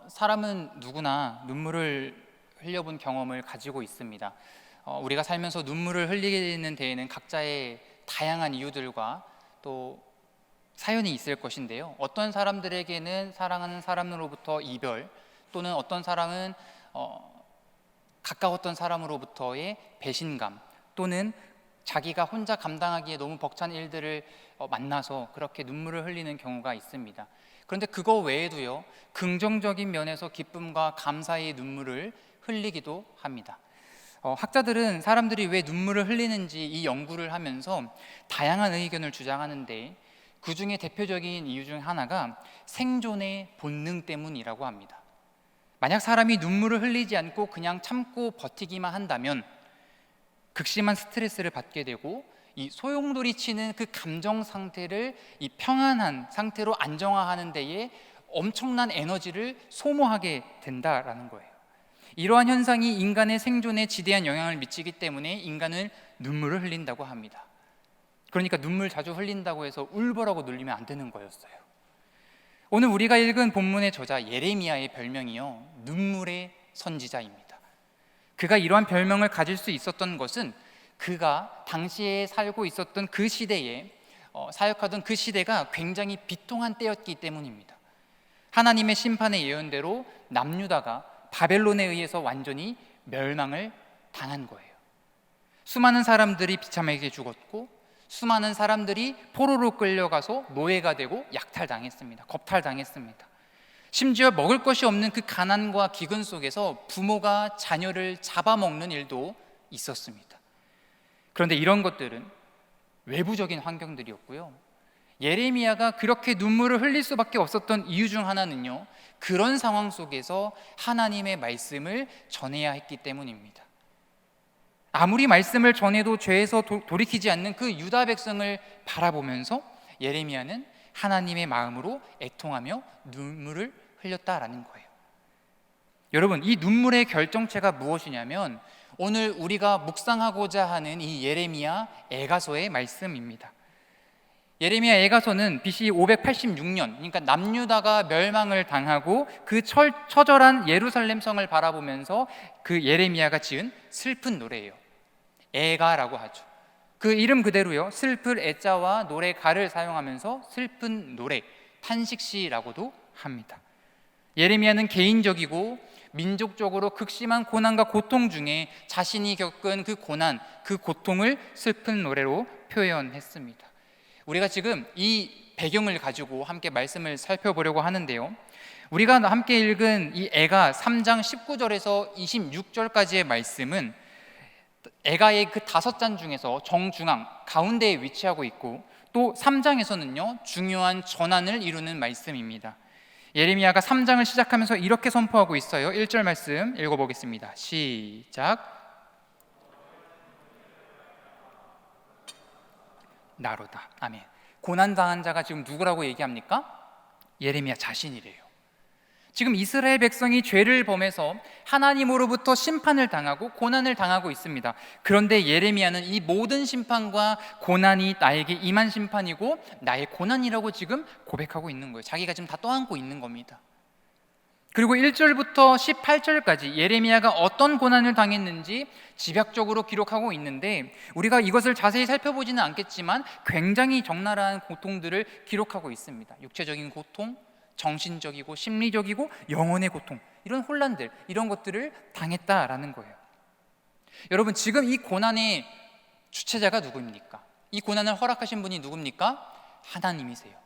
사람은 누구나 눈물을 흘려본 경험을 가지고 있습니다. 우리가 살면서 눈물을 흘리는 데에는 각자의 다양한 이유들과 또 사연이 있을 것인데요. 어떤 사람들에게는 사랑하는 사람으로부터 이별, 또는 어떤 사람은 가까웠던 사람으로부터의 배신감, 또는 자기가 혼자 감당하기에 너무 벅찬 일들을 만나서 그렇게 눈물을 흘리는 경우가 있습니다. 그런데 그거 외에도요, 긍정적인 면에서 기쁨과 감사의 눈물을 흘리기도 합니다. 학자들은 사람들이 왜 눈물을 흘리는지 이 연구를 하면서 다양한 의견을 주장하는데, 그 중에 대표적인 이유 중 하나가 생존의 본능 때문이라고 합니다. 만약 사람이 눈물을 흘리지 않고 그냥 참고 버티기만 한다면 극심한 스트레스를 받게 되고, 이 소용돌이치는 그 감정 상태를 이 평안한 상태로 안정화하는 데에 엄청난 에너지를 소모하게 된다라는 거예요. 이러한 현상이 인간의 생존에 지대한 영향을 미치기 때문에 인간은 눈물을 흘린다고 합니다. 그러니까 눈물 자주 흘린다고 해서 울보라고 놀리면 안 되는 거였어요. 오늘 우리가 읽은 본문의 저자 예레미야의 별명이요, 눈물의 선지자입니다. 그가 이러한 별명을 가질 수 있었던 것은 그가 당시에 살고 있었던 그 시대에 사역하던 그 시대가 굉장히 비통한 때였기 때문입니다. 하나님의 심판의 예언대로 남유다가 바벨론에 의해서 완전히 멸망을 당한 거예요. 수많은 사람들이 비참하게 죽었고, 수많은 사람들이 포로로 끌려가서 노예가 되고 약탈당했습니다. 겁탈당했습니다. 심지어 먹을 것이 없는 그 가난과 기근 속에서 부모가 자녀를 잡아먹는 일도 있었습니다. 그런데 이런 것들은 외부적인 환경들이었고요, 예레미야가 그렇게 눈물을 흘릴 수밖에 없었던 이유 중 하나는요, 그런 상황 속에서 하나님의 말씀을 전해야 했기 때문입니다. 아무리 말씀을 전해도 죄에서 돌이키지 않는 그 유다 백성을 바라보면서 예레미야는 하나님의 마음으로 애통하며 눈물을 흘렸다라는 거예요. 여러분, 이 눈물의 결정체가 무엇이냐면 오늘 우리가 묵상하고자 하는 이 예레미야 애가서의 말씀입니다. 예레미야 애가서는 BC 586년, 그러니까 남유다가 멸망을 당하고 그 처절한 예루살렘 성을 바라보면서 그 예레미야가 지은 슬픈 노래예요. 애가라고 하죠. 그 이름 그대로요, 슬플 애자와 노래 가를 사용하면서 슬픈 노래, 탄식시라고도 합니다. 예레미야는 개인적이고 민족적으로 극심한 고난과 고통 중에 자신이 겪은 그 고난, 그 고통을 슬픈 노래로 표현했습니다. 우리가 지금 이 배경을 가지고 함께 말씀을 살펴보려고 하는데요, 우리가 함께 읽은 이 애가 3장 19절에서 26절까지의 말씀은 애가의 그 5장 중에서 정중앙 가운데에 위치하고 있고, 또 3장에서는요 중요한 전환을 이루는 말씀입니다. 예레미야가 3장을 시작하면서 이렇게 선포하고 있어요. 1절 말씀 읽어보겠습니다. 시작. 나로다. 아멘. 고난당한 자가 지금 누구라고 얘기합니까? 예레미야 자신이래요. 지금 이스라엘 백성이 죄를 범해서 하나님으로부터 심판을 당하고 고난을 당하고 있습니다. 그런데 예레미야는 이 모든 심판과 고난이 나에게 임한 심판이고 나의 고난이라고 지금 고백하고 있는 거예요. 자기가 지금 다 떠안고 있는 겁니다. 그리고 1절부터 18절까지 예레미야가 어떤 고난을 당했는지 집약적으로 기록하고 있는데, 우리가 이것을 자세히 살펴보지는 않겠지만 굉장히 적나라한 고통들을 기록하고 있습니다. 육체적인 고통, 정신적이고 심리적이고 영혼의 고통, 이런 혼란들, 이런 것들을 당했다라는 거예요. 여러분, 지금 이 고난의 주체자가 누구입니까? 이 고난을 허락하신 분이 누굽니까? 하나님이세요.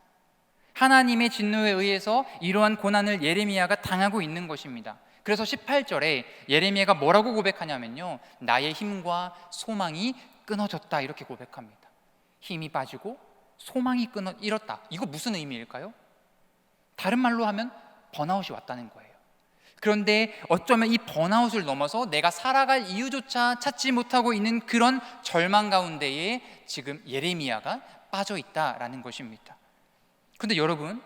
하나님의 진노에 의해서 이러한 고난을 예레미야가 당하고 있는 것입니다. 그래서 18절에 예레미야가 뭐라고 고백하냐면요, 나의 힘과 소망이 끊어졌다, 이렇게 고백합니다. 힘이 빠지고 소망이 잃었다. 이거 무슨 의미일까요? 다른 말로 하면 번아웃이 왔다는 거예요. 그런데 어쩌면 이 번아웃을 넘어서 내가 살아갈 이유조차 찾지 못하고 있는 그런 절망 가운데에 지금 예레미야가 빠져 있다라는 것입니다. 근데 여러분,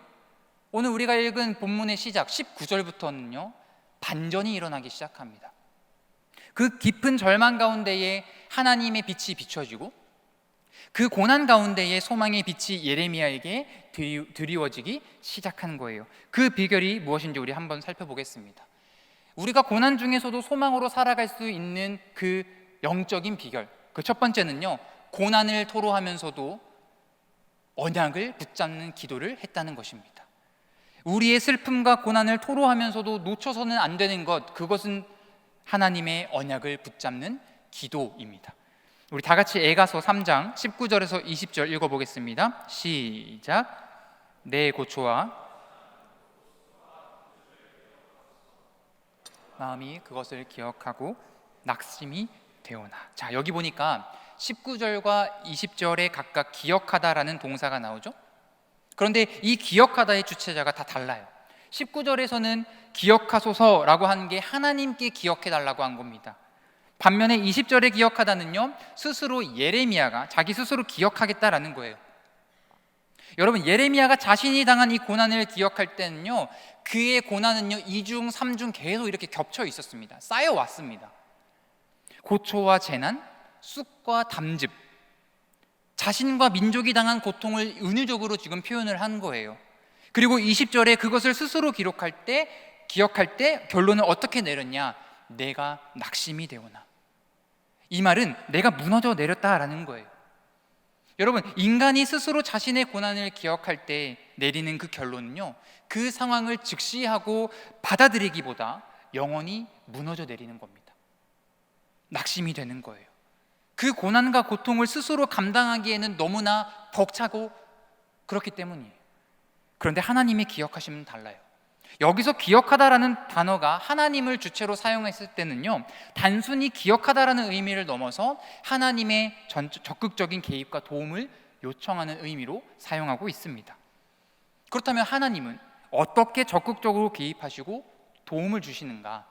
오늘 우리가 읽은 본문의 시작 19절부터는요 반전이 일어나기 시작합니다. 그 깊은 절망 가운데에 하나님의 빛이 비춰지고 그 고난 가운데에 소망의 빛이 예레미야에게 드리워지기 시작한 거예요. 그 비결이 무엇인지 우리 한번 살펴보겠습니다. 우리가 고난 중에서도 소망으로 살아갈 수 있는 그 영적인 비결, 그 첫 번째는요, 고난을 토로하면서도 언약을 붙잡는 기도를 했다는 것입니다. 우리의 슬픔과 고난을 토로하면서도 놓쳐서는 안 되는 것, 그것은 하나님의 언약을 붙잡는 기도입니다. 우리 다 같이 에가서 3장 19절에서 20절 읽어보겠습니다. 시작. 내 고초와 마음이 그것을 기억하고 낙심이 되오나. 자, 여기 보니까 19절과 20절에 각각 기억하다라는 동사가 나오죠. 그런데 이 기억하다의 주체자가 다 달라요. 19절에서는 기억하소서라고 하는 게 하나님께 기억해달라고 한 겁니다. 반면에 20절에 기억하다는요, 스스로 예레미야가 자기 스스로 기억하겠다라는 거예요. 여러분, 예레미야가 자신이 당한 이 고난을 기억할 때는요, 그의 고난은요 2중 3중 계속 이렇게 겹쳐 있었습니다. 쌓여왔습니다. 고초와 재난, 쑥과 담즙, 자신과 민족이 당한 고통을 은유적으로 지금 표현을 한 거예요. 그리고 20절에 그것을 스스로 기억할 때 결론을 어떻게 내렸냐? 내가 낙심이 되오나. 이 말은 내가 무너져 내렸다라는 거예요. 여러분, 인간이 스스로 자신의 고난을 기억할 때 내리는 그 결론은요, 그 상황을 직시하고 받아들이기보다 영원히 무너져 내리는 겁니다. 낙심이 되는 거예요. 그 고난과 고통을 스스로 감당하기에는 너무나 벅차고 그렇기 때문이에요. 그런데 하나님의 기억하심은 달라요. 여기서 기억하다라는 단어가 하나님을 주체로 사용했을 때는요, 단순히 기억하다라는 의미를 넘어서 하나님의 적극적인 개입과 도움을 요청하는 의미로 사용하고 있습니다. 그렇다면 하나님은 어떻게 적극적으로 개입하시고 도움을 주시는가?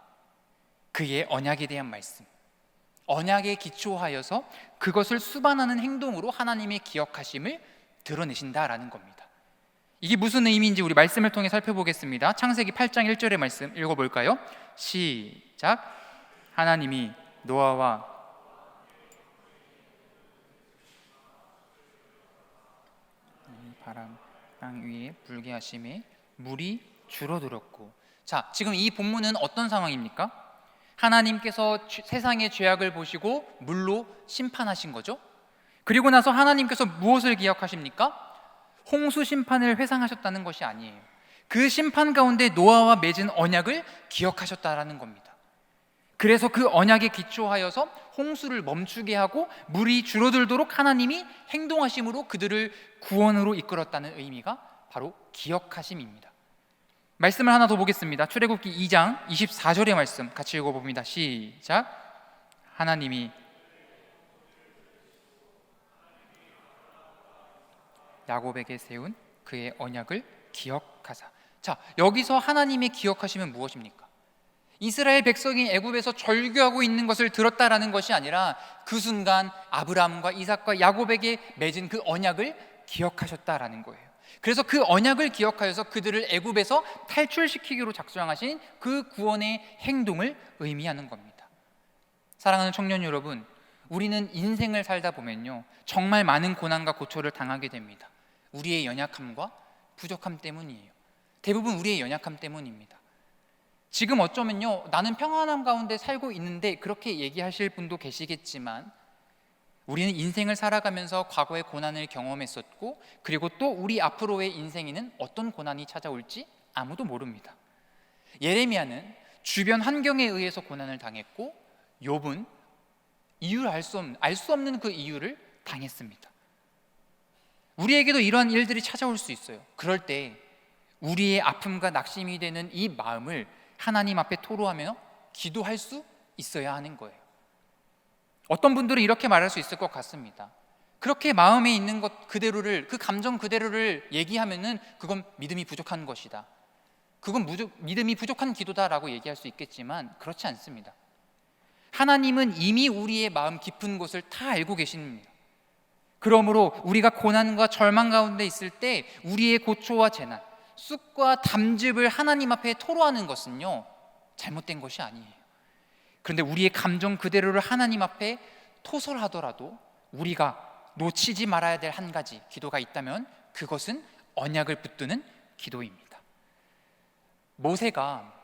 그의 언약에 대한 말씀, 언약에 기초하여서 그것을 수반하는 행동으로 하나님의 기억하심을 드러내신다라는 겁니다. 이게 무슨 의미인지 우리 말씀을 통해 살펴보겠습니다. 창세기 8장 1절의 말씀 읽어볼까요? 시작. 하나님이 노아와 바람 땅 위에 불게 하심에 물이 줄어들었고. 자, 지금 이 본문은 어떤 상황입니까? 하나님께서 세상의 죄악을 보시고 물로 심판하신 거죠. 그리고 나서 하나님께서 무엇을 기억하십니까? 홍수 심판을 회상하셨다는 것이 아니에요. 그 심판 가운데 노아와 맺은 언약을 기억하셨다라는 겁니다. 그래서 그 언약에 기초하여서 홍수를 멈추게 하고 물이 줄어들도록 하나님이 행동하심으로 그들을 구원으로 이끌었다는 의미가 바로 기억하심입니다. 말씀을 하나 더 보겠습니다. 출애굽기 2장 24절의 말씀 같이 읽어봅니다. 시작. 하나님이 야곱에게 세운 그의 언약을 기억하사. 자, 여기서 하나님의 기억하심은 무엇입니까? 이스라엘 백성이 애굽에서 절규하고 있는 것을 들었다라는 것이 아니라 그 순간 아브라함과 이삭과 야곱에게 맺은 그 언약을 기억하셨다라는 거예요. 그래서 그 언약을 기억하여서 그들을 애굽에서 탈출시키기로 작정하신 그 구원의 행동을 의미하는 겁니다. 사랑하는 청년 여러분, 우리는 인생을 살다 보면요, 정말 많은 고난과 고초를 당하게 됩니다. 우리의 연약함과 부족함 때문이에요. 대부분 우리의 연약함 때문입니다. 지금 어쩌면요, 나는 평안함 가운데 살고 있는데 그렇게 얘기하실 분도 계시겠지만, 우리는 인생을 살아가면서 과거의 고난을 경험했었고, 그리고 또 우리 앞으로의 인생에는 어떤 고난이 찾아올지 아무도 모릅니다. 예레미야는 주변 환경에 의해서 고난을 당했고, 욥은 이유를 알 수 없는 그 이유를 당했습니다. 우리에게도 이러한 일들이 찾아올 수 있어요. 그럴 때 우리의 아픔과 낙심이 되는 이 마음을 하나님 앞에 토로하며 기도할 수 있어야 하는 거예요. 어떤 분들은 이렇게 말할 수 있을 것 같습니다. 그렇게 마음에 있는 것 그대로를, 그 감정 그대로를 얘기하면은 그건 믿음이 부족한 것이다. 그건 믿음이 부족한 기도다라고 얘기할 수 있겠지만 그렇지 않습니다. 하나님은 이미 우리의 마음 깊은 곳을 다 알고 계십니다. 그러므로 우리가 고난과 절망 가운데 있을 때 우리의 고초와 재난, 쑥과 담즙을 하나님 앞에 토로하는 것은요, 잘못된 것이 아니에요. 그런데 우리의 감정 그대로를 하나님 앞에 토설하더라도 우리가 놓치지 말아야 될 한 가지 기도가 있다면 그것은 언약을 붙드는 기도입니다. 모세가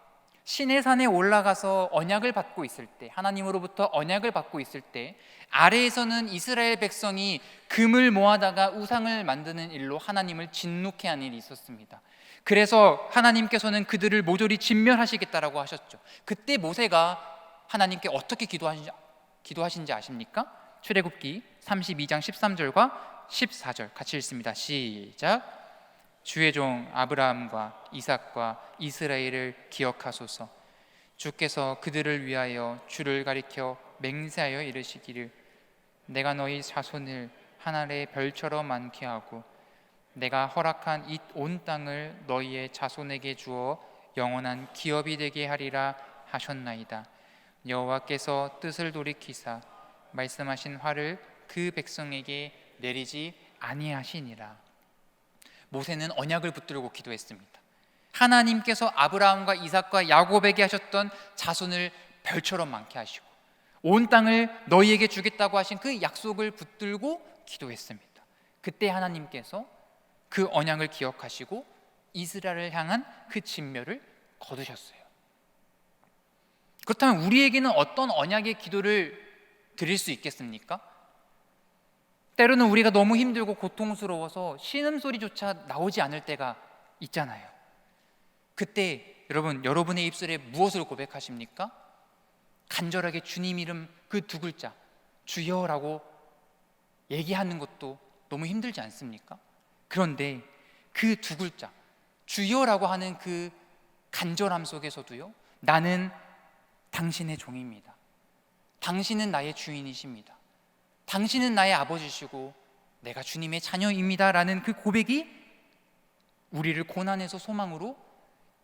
시내산에 올라가서 언약을 받고 있을 때, 하나님으로부터 언약을 받고 있을 때 아래에서는 이스라엘 백성이 금을 모아다가 우상을 만드는 일로 하나님을 진노케 하는 일이 있었습니다. 그래서 하나님께서는 그들을 모조리 진멸하시겠다라고 하셨죠. 그때 모세가 하나님께 어떻게 기도하신지 아십니까? 출애굽기 32장 13절과 14절 같이 읽습니다. 시작. 주의 종 아브라함과 이삭과 이스라엘을 기억하소서. 주께서 그들을 위하여 주를 가리켜 맹세하여 이르시기를 내가 너희 자손을 하늘의 별처럼 많게 하고 내가 허락한 이 온 땅을 너희의 자손에게 주어 영원한 기업이 되게 하리라 하셨나이다. 여호와께서 뜻을 돌이키사 말씀하신 화를 그 백성에게 내리지 아니하시니라. 모세는 언약을 붙들고 기도했습니다. 하나님께서 아브라함과 이삭과 야곱에게 하셨던 자손을 별처럼 많게 하시고 온 땅을 너희에게 주겠다고 하신 그 약속을 붙들고 기도했습니다. 그때 하나님께서 그 언약을 기억하시고 이스라엘을 향한 그 진멸을 거두셨어요. 그렇다면 우리에게는 어떤 언약의 기도를 드릴 수 있겠습니까? 때로는 우리가 너무 힘들고 고통스러워서 신음소리조차 나오지 않을 때가 있잖아요. 그때 여러분의 입술에 무엇을 고백하십니까? 간절하게 주님 이름 그 두 글자 주여라고 얘기하는 것도 너무 힘들지 않습니까? 그런데 그 두 글자 주여라고 하는 그 간절함 속에서도요, 나는 당신의 종입니다. 당신은 나의 주인이십니다. 당신은 나의 아버지시고 내가 주님의 자녀입니다 라는 그 고백이 우리를 고난에서 소망으로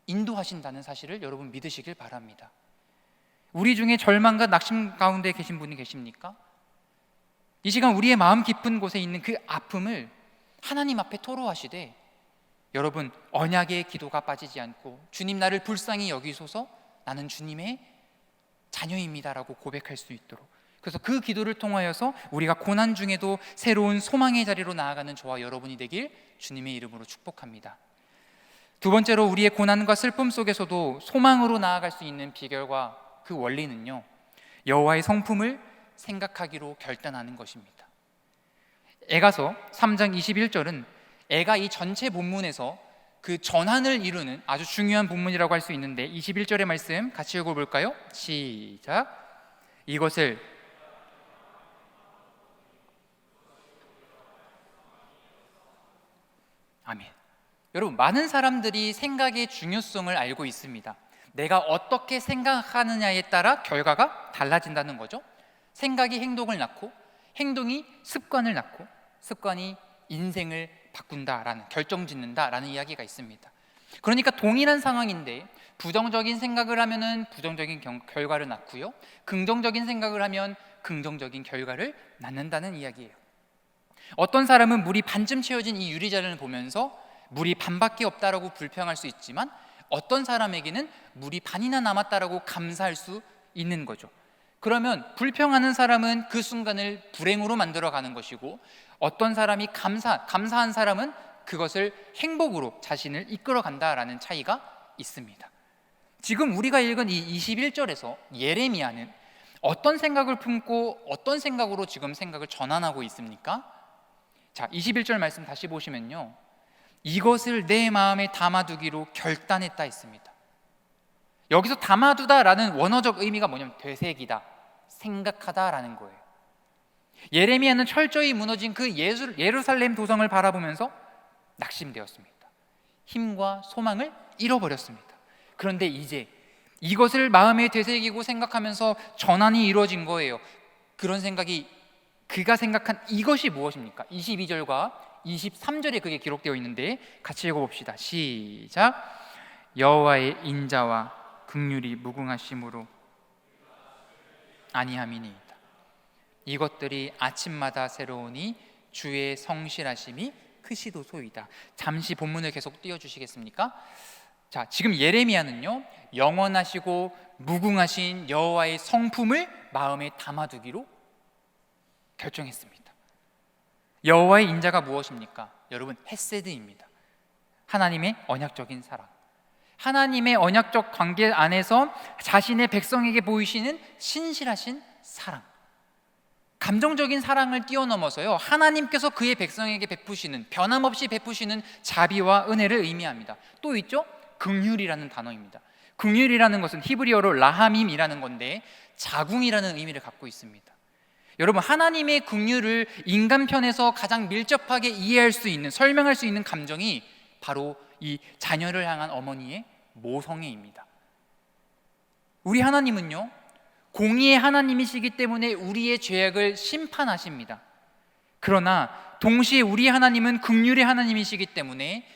인도하신다는 사실을 여러분 믿으시길 바랍니다. 우리 중에 절망과 낙심 가운데 계신 분이 계십니까? 이 시간 우리의 마음 깊은 곳에 있는 그 아픔을 하나님 앞에 토로하시되 여러분 언약의 기도가 빠지지 않고 주님 나를 불쌍히 여기소서 나는 주님의 자녀입니다 라고 고백할 수 있도록, 그래서 그 기도를 통하여서 우리가 고난 중에도 새로운 소망의 자리로 나아가는 저와 여러분이 되길 주님의 이름으로 축복합니다. 두 번째로 우리의 고난과 슬픔 속에서도 소망으로 나아갈 수 있는 비결과 그 원리는요, 여호와의 성품을 생각하기로 결단하는 것입니다. 에가서 3장 21절은 에가 이 전체 본문에서 그 전환을 이루는 아주 중요한 본문이라고 할 수 있는데 21절의 말씀 같이 읽어볼까요? 시작. 이것을 아멘. 여러분 많은 사람들이 생각의 중요성을 알고 있습니다. 내가 어떻게 생각하느냐에 따라 결과가 달라진다는 거죠. 생각이 행동을 낳고 행동이 습관을 낳고 습관이 인생을 바꾼다라는, 결정짓는다라는 이야기가 있습니다. 그러니까 동일한 상황인데 부정적인 생각을 하면은 부정적인 결과를 낳고요, 긍정적인 생각을 하면 긍정적인 결과를 낳는다는 이야기예요. 어떤 사람은 물이 반쯤 채워진 이 유리잔을 보면서 물이 반밖에 없다라고 불평할 수 있지만 어떤 사람에게는 물이 반이나 남았다라고 감사할 수 있는 거죠. 그러면 불평하는 사람은 그 순간을 불행으로 만들어가는 것이고 어떤 사람이 감사한 사람은 그것을 행복으로 자신을 이끌어간다라는 차이가 있습니다. 지금 우리가 읽은 이 21절에서 예레미야는 어떤 생각을 품고 어떤 생각으로 지금 생각을 전환하고 있습니까? 자, 21절 말씀 다시 보시면요, 이것을 내 마음에 담아두기로 결단했다 했습니다. 여기서 담아두다라는 원어적 의미가 뭐냐면 되새기다, 생각하다라는 거예요. 예레미야는 철저히 무너진 그 예루살렘 도성을 바라보면서 낙심되었습니다. 힘과 소망을 잃어버렸습니다. 그런데 이제 이것을 마음에 되새기고 생각하면서 전환이 이루어진 거예요. 그런 생각이, 그가 생각한 이것이 무엇입니까? 22절과 23절에 그게 기록되어 있는데 같이 읽어봅시다. 시작. 여호와의 인자와 긍휼이 무궁하심으로 아니함이니이다. 이것들이 아침마다 새로우니 주의 성실하심이 크시도소이다. 잠시 본문을 계속 띄워주시겠습니까? 자, 지금 예레미야는요, 영원하시고 무궁하신 여호와의 성품을 마음에 담아두기로 결정했습니다. 여호와의 인자가 무엇입니까? 여러분, 헤세드입니다. 하나님의 언약적인 사랑. 하나님의 언약적 관계 안에서 자신의 백성에게 보이시는 신실하신 사랑. 감정적인 사랑을 뛰어넘어서요, 하나님께서 그의 백성에게 베푸시는, 변함없이 베푸시는 자비와 은혜를 의미합니다. 또 있죠? 긍휼이라는 단어입니다. 긍휼이라는 것은 히브리어로 라하밈이라는 건데 자궁이라는 의미를 갖고 있습니다. 여러분, 하나님의 긍휼을 인간 편에서 가장 밀접하게 이해할 수 있는, 설명할 수 있는 감정이 바로 이 자녀를 향한 어머니의 모성애입니다. 우리 하나님은요, 공의의 하나님이시기 때문에 우리의 죄악을 심판하십니다. 그러나 동시에 우리 하나님은 긍휼의 하나님이시기 때문에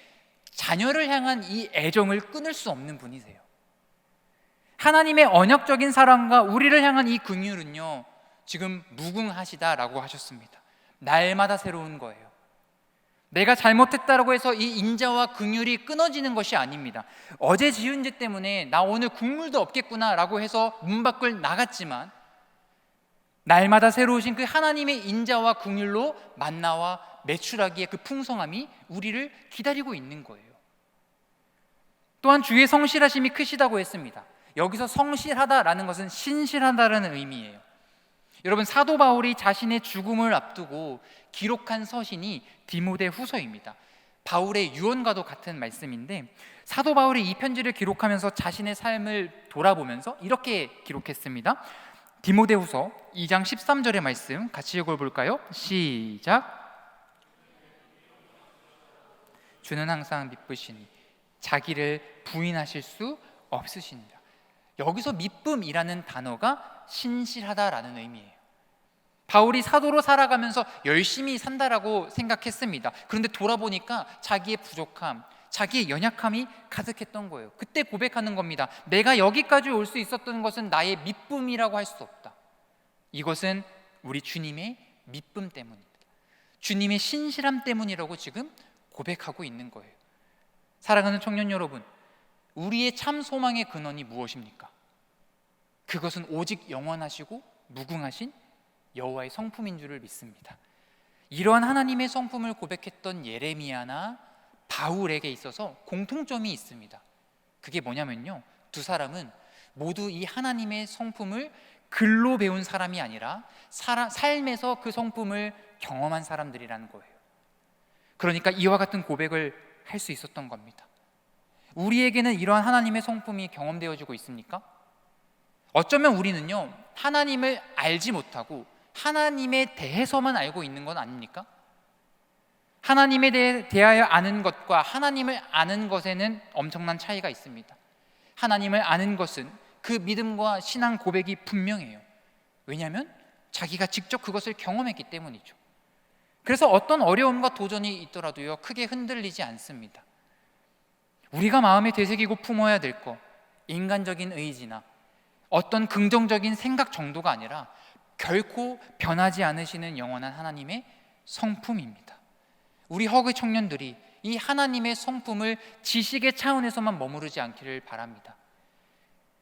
자녀를 향한 이 애정을 끊을 수 없는 분이세요. 하나님의 언약적인 사랑과 우리를 향한 이 긍휼은요, 지금 무궁하시다라고 하셨습니다. 날마다 새로운 거예요. 내가 잘못했다라고 해서 이 인자와 긍휼이 끊어지는 것이 아닙니다. 어제 지은 죄 때문에 나 오늘 국물도 없겠구나라고 해서 문 밖을 나갔지만 날마다 새로우신 그 하나님의 인자와 긍휼로 만나와 메추라기의 그 풍성함이 우리를 기다리고 있는 거예요. 또한 주의 성실하심이 크시다고 했습니다. 여기서 성실하다라는 것은 신실하다라는 의미예요. 여러분, 사도 바울이 자신의 죽음을 앞두고 기록한 서신이 디모데후서입니다. 바울의 유언과도 같은 말씀인데, 사도 바울이 이 편지를 기록하면서 자신의 삶을 돌아보면서 이렇게 기록했습니다. 디모데후서 2장 13절의 말씀 같이 읽어볼까요? 시작. 주는 항상 미쁘시니 자기를 부인하실 수 없으시니라. 여기서 미쁨이라는 단어가 신실하다라는 의미예요. 바울이 사도로 살아가면서 열심히 산다라고 생각했습니다. 그런데 돌아보니까 자기의 부족함, 자기의 연약함이 가득했던 거예요. 그때 고백하는 겁니다. 내가 여기까지 올 수 있었던 것은 나의 미쁨이라고 할 수 없다. 이것은 우리 주님의 미쁨 때문이다. 주님의 신실함 때문이라고 지금 고백하고 있는 거예요. 사랑하는 청년 여러분, 우리의 참 소망의 근원이 무엇입니까? 그것은 오직 영원하시고 무궁하신 여호와의 성품인 줄을 믿습니다. 이러한 하나님의 성품을 고백했던 예레미야나 바울에게 있어서 공통점이 있습니다. 그게 뭐냐면요, 두 사람은 모두 이 하나님의 성품을 글로 배운 사람이 아니라 삶에서 그 성품을 경험한 사람들이라는 거예요. 그러니까 이와 같은 고백을 할 수 있었던 겁니다. 우리에게는 이러한 하나님의 성품이 경험되어지고 있습니까? 어쩌면 우리는요, 하나님을 알지 못하고 하나님에 대해서만 알고 있는 건 아닙니까? 하나님에 대하여 아는 것과 하나님을 아는 것에는 엄청난 차이가 있습니다. 하나님을 아는 것은 그 믿음과 신앙 고백이 분명해요. 왜냐하면 자기가 직접 그것을 경험했기 때문이죠. 그래서 어떤 어려움과 도전이 있더라도요, 크게 흔들리지 않습니다. 우리가 마음에 되새기고 품어야 될 것, 인간적인 의지나 어떤 긍정적인 생각 정도가 아니라 결코 변하지 않으시는 영원한 하나님의 성품입니다. 우리 허그 청년들이 이 하나님의 성품을 지식의 차원에서만 머무르지 않기를 바랍니다.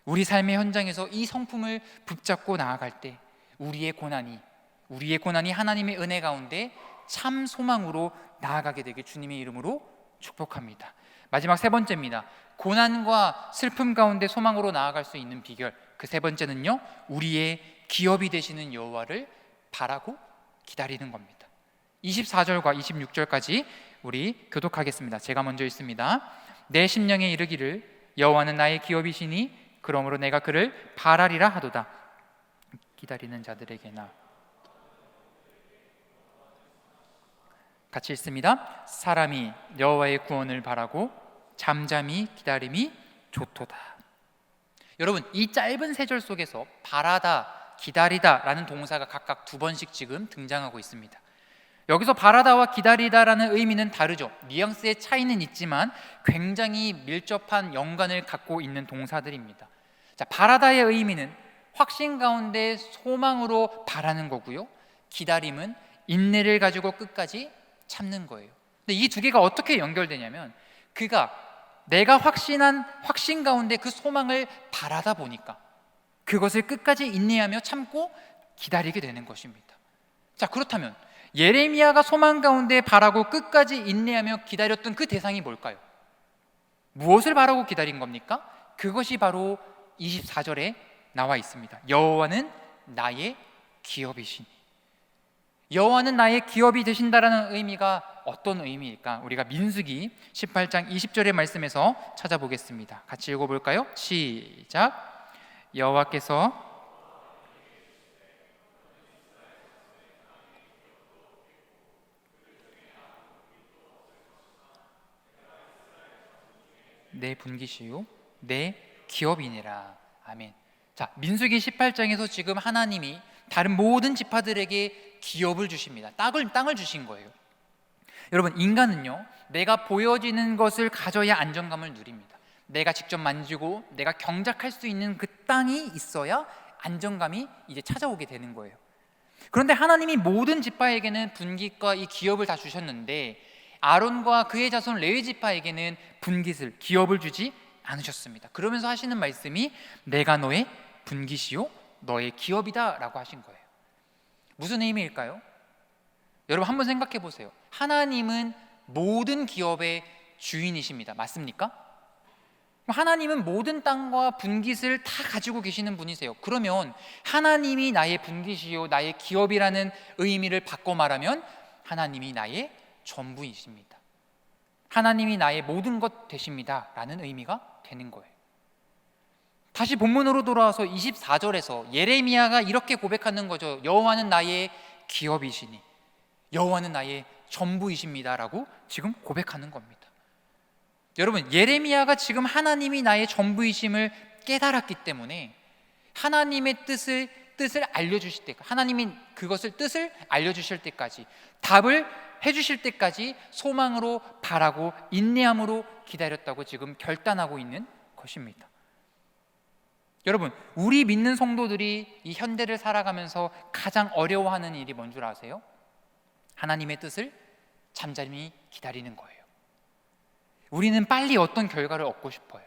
우리 삶의 현장에서 이 성품을 붙잡고 나아갈 때 우리의 고난이 하나님의 은혜 가운데 참 소망으로 나아가게 되길 주님의 이름으로 축복합니다. 마지막 세 번째입니다. 고난과 슬픔 가운데 소망으로 나아갈 수 있는 비결, 그 세 번째는요, 우리의 기업이 되시는 여호와를 바라고 기다리는 겁니다. 24절과 26절까지 우리 교독하겠습니다. 제가 먼저 읽습니다. 내 심령에 이르기를 여호와는 나의 기업이시니 그러므로 내가 그를 바라리라 하도다. 기다리는 자들에게나. 같이 읽습니다. 사람이 여호와의 구원을 바라고 잠잠히 기다림이 좋도다. 여러분, 이 짧은 세 절 속에서 바라다, 기다리다라는 동사가 각각 두 번씩 지금 등장하고 있습니다. 여기서 바라다와 기다리다라는 의미는 다르죠. 뉘앙스의 차이는 있지만 굉장히 밀접한 연관을 갖고 있는 동사들입니다. 자, 바라다의 의미는 확신 가운데 소망으로 바라는 거고요, 기다림은 인내를 가지고 끝까지 참는 거예요. 근데 이 두 개가 어떻게 연결되냐면, 내가 확신한 확신 가운데 그 소망을 바라다 보니까 그것을 끝까지 인내하며 참고 기다리게 되는 것입니다. 자, 그렇다면 예레미야가 소망 가운데 바라고 끝까지 인내하며 기다렸던 그 대상이 뭘까요? 무엇을 바라고 기다린 겁니까? 그것이 바로 24절에 나와 있습니다. 여호와는 나의 기업이시니. 여호와는 나의 기업이 되신다라는 의미가 어떤 의미일까? 우리가 민수기 18장 20절의 말씀에서 찾아보겠습니다. 같이 읽어볼까요? 시작. 여호와께서 내 분기시요 내 기업이니라. 아멘. 자, 민수기 18장에서 지금 하나님이 다른 모든 지파들에게 기업을 주십니다. 땅을 주신 거예요. 여러분, 인간은요, 내가 보여지는 것을 가져야 안정감을 누립니다. 내가 직접 만지고 내가 경작할 수 있는 그 땅이 있어야 안정감이 이제 찾아오게 되는 거예요. 그런데 하나님이 모든 지파에게는 분깃과 이 기업을 다 주셨는데 아론과 그의 자손 레위 지파에게는 분깃을, 기업을 주지 않으셨습니다. 그러면서 하시는 말씀이 내가 너의 분깃이요 너의 기업이다 라고 하신 거예요. 무슨 의미일까요? 여러분 한번 생각해 보세요. 하나님은 모든 기업의 주인이십니다. 맞습니까? 하나님은 모든 땅과 분깃을 다 가지고 계시는 분이세요. 그러면 하나님이 나의 분깃이요 나의 기업이라는 의미를 바꿔 말하면 하나님이 나의 전부이십니다. 하나님이 나의 모든 것 되십니다 라는 의미가 되는 거예요. 다시 본문으로 돌아와서 24절에서 예레미야가 이렇게 고백하는 거죠. 여호와는 나의 기업이시니 여호와는 나의 전부이십니다 라고 지금 고백하는 겁니다. 여러분, 예레미야가 지금 하나님이 나의 전부이심을 깨달았기 때문에 하나님의 뜻을 알려주실 때까지, 하나님이 그것을 뜻을 알려주실 때까지, 답을 해주실 때까지 소망으로 바라고 인내함으로 기다렸다고 지금 결단하고 있는 것입니다. 여러분, 우리 믿는 성도들이 이 현대를 살아가면서 가장 어려워하는 일이 뭔 줄 아세요? 하나님의 뜻을 잠잠히 기다리는 거예요. 우리는 빨리 어떤 결과를 얻고 싶어요.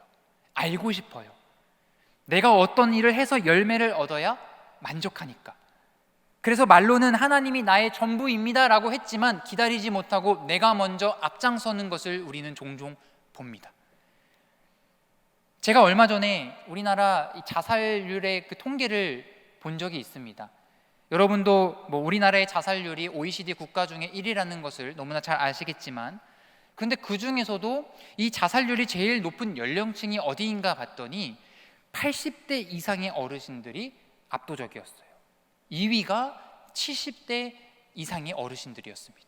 알고 싶어요. 내가 어떤 일을 해서 열매를 얻어야 만족하니까. 그래서 말로는 하나님이 나의 전부입니다 라고 했지만 기다리지 못하고 내가 먼저 앞장서는 것을 우리는 종종 봅니다. 제가 얼마 전에 우리나라 자살률의 그 통계를 본 적이 있습니다. 여러분도 우리나라의 자살률이 OECD 국가 중에 1위라는 것을 너무나 잘 아시겠지만, 그런데 그 중에서도 이 자살률이 제일 높은 연령층이 어디인가 봤더니 80대 이상의 어르신들이 압도적이었어요. 2위가 70대 이상의 어르신들이었습니다.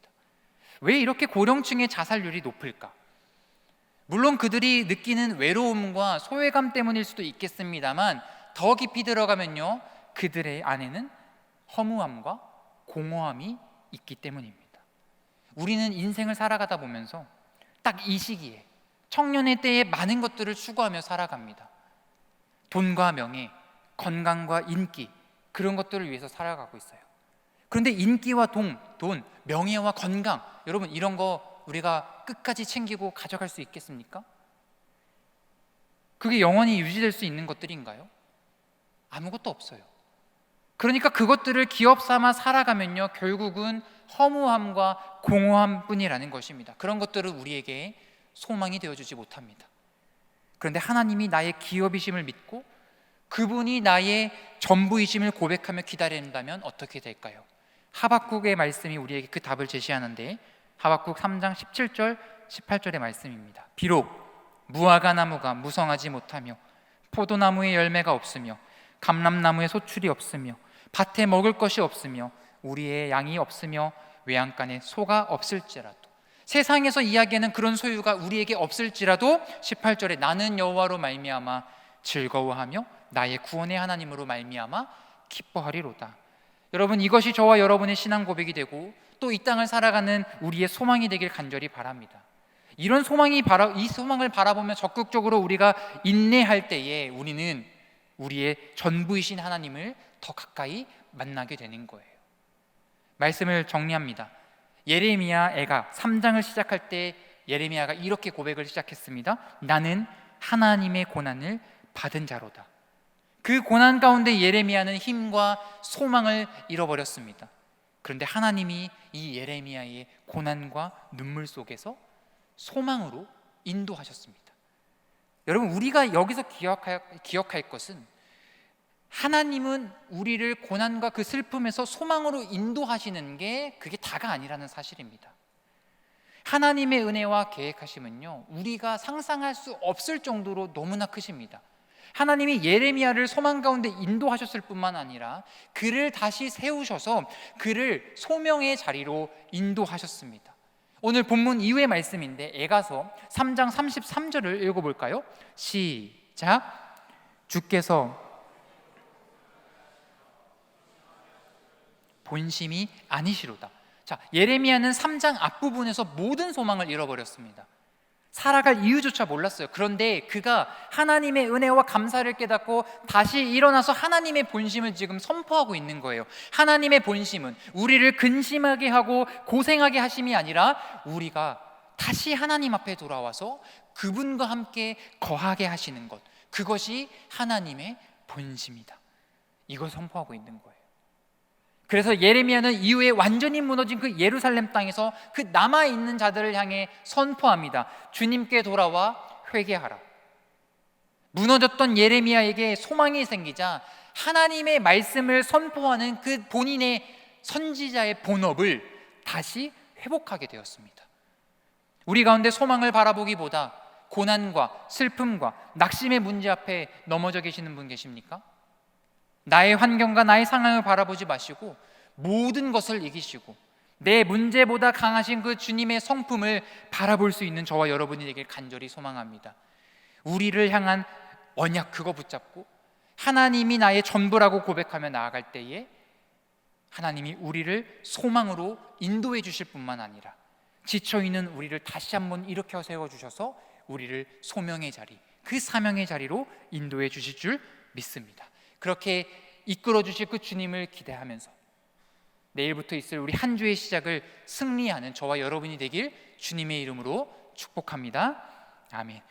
왜 이렇게 고령층의 자살률이 높을까? 물론 그들이 느끼는 외로움과 소외감 때문일 수도 있겠습니다만 더 깊이 들어가면요, 그들의 안에는 허무함과 공허함이 있기 때문입니다. 우리는 인생을 살아가다 보면서 딱 이 시기에 청년의 때에 많은 것들을 추구하며 살아갑니다. 돈과 명예, 건강과 인기, 그런 것들을 위해서 살아가고 있어요. 그런데 인기와 돈, 명예와 건강, 여러분 이런 거 우리가 끝까지 챙기고 가져갈 수 있겠습니까? 그게 영원히 유지될 수 있는 것들인가요? 아무것도 없어요. 그러니까 그것들을 기업 삼아 살아가면요, 결국은 허무함과 공허함 뿐이라는 것입니다. 그런 것들은 우리에게 소망이 되어주지 못합니다. 그런데 하나님이 나의 기업이심을 믿고 그분이 나의 전부이심을 고백하며 기다린다면 어떻게 될까요? 하박국의 말씀이 우리에게 그 답을 제시하는데, 하박국 3장 17절 18절의 말씀입니다. 비록 무화과 나무가 무성하지 못하며 포도나무에 열매가 없으며 감람나무에 소출이 없으며 밭에 먹을 것이 없으며 우리의 양이 없으며 외양간에 소가 없을지라도, 세상에서 이야기하는 그런 소유가 우리에게 없을지라도 18절에 나는 여호와로 말미암아 즐거워하며 나의 구원의 하나님으로 말미암아 기뻐하리로다. 여러분, 이것이 저와 여러분의 신앙 고백이 되고 또 이 땅을 살아가는 우리의 소망이 되길 간절히 바랍니다. 이런 이 소망을 바라보며 적극적으로 우리가 인내할 때에 우리는 우리의 전부이신 하나님을 더 가까이 만나게 되는 거예요. 말씀을 정리합니다. 예레미야 애가 3장을 시작할 때 예레미야가 이렇게 고백을 시작했습니다. 나는 하나님의 고난을 받은 자로다. 그 고난 가운데 예레미야는 힘과 소망을 잃어버렸습니다. 그런데 하나님이 이 예레미야의 고난과 눈물 속에서 소망으로 인도하셨습니다. 여러분, 우리가 여기서 기억할 것은 하나님은 우리를 고난과 그 슬픔에서 소망으로 인도하시는 게 그게 다가 아니라는 사실입니다. 하나님의 은혜와 계획하심은요, 우리가 상상할 수 없을 정도로 너무나 크십니다. 하나님이 예레미야를 소망 가운데 인도하셨을 뿐만 아니라 그를 다시 세우셔서 그를 소명의 자리로 인도하셨습니다. 오늘 본문 이후의 말씀인데 에가서 3장 33절을 읽어볼까요? 시작. 주께서 본심이 아니시로다. 자, 예레미야는 3장 앞부분에서 모든 소망을 잃어버렸습니다. 살아갈 이유조차 몰랐어요. 그런데 그가 하나님의 은혜와 감사를 깨닫고 다시 일어나서 하나님의 본심을 지금 선포하고 있는 거예요. 하나님의 본심은 우리를 근심하게 하고 고생하게 하심이 아니라 우리가 다시 하나님 앞에 돌아와서 그분과 함께 거하게 하시는 것, 그것이 하나님의 본심이다. 이걸 선포하고 있는 거예요. 그래서 예레미야는 이후에 완전히 무너진 그 예루살렘 땅에서 그 남아있는 자들을 향해 선포합니다. 주님께 돌아와 회개하라. 무너졌던 예레미야에게 소망이 생기자 하나님의 말씀을 선포하는 그 본인의 선지자의 본업을 다시 회복하게 되었습니다. 우리 가운데 소망을 바라보기보다 고난과 슬픔과 낙심의 문제 앞에 넘어져 계시는 분 계십니까? 나의 환경과 나의 상황을 바라보지 마시고 모든 것을 이기시고 내 문제보다 강하신 그 주님의 성품을 바라볼 수 있는 저와 여러분이 되길 간절히 소망합니다. 우리를 향한 언약 그거 붙잡고 하나님이 나의 전부라고 고백하며 나아갈 때에 하나님이 우리를 소망으로 인도해 주실 뿐만 아니라 지쳐있는 우리를 다시 한번 일으켜 세워주셔서 우리를 소명의 자리, 그 사명의 자리로 인도해 주실 줄 믿습니다. 그렇게 이끌어 주실 그 주님을 기대하면서 내일부터 있을 우리 한 주의 시작을 승리하는 저와 여러분이 되길 주님의 이름으로 축복합니다. 아멘.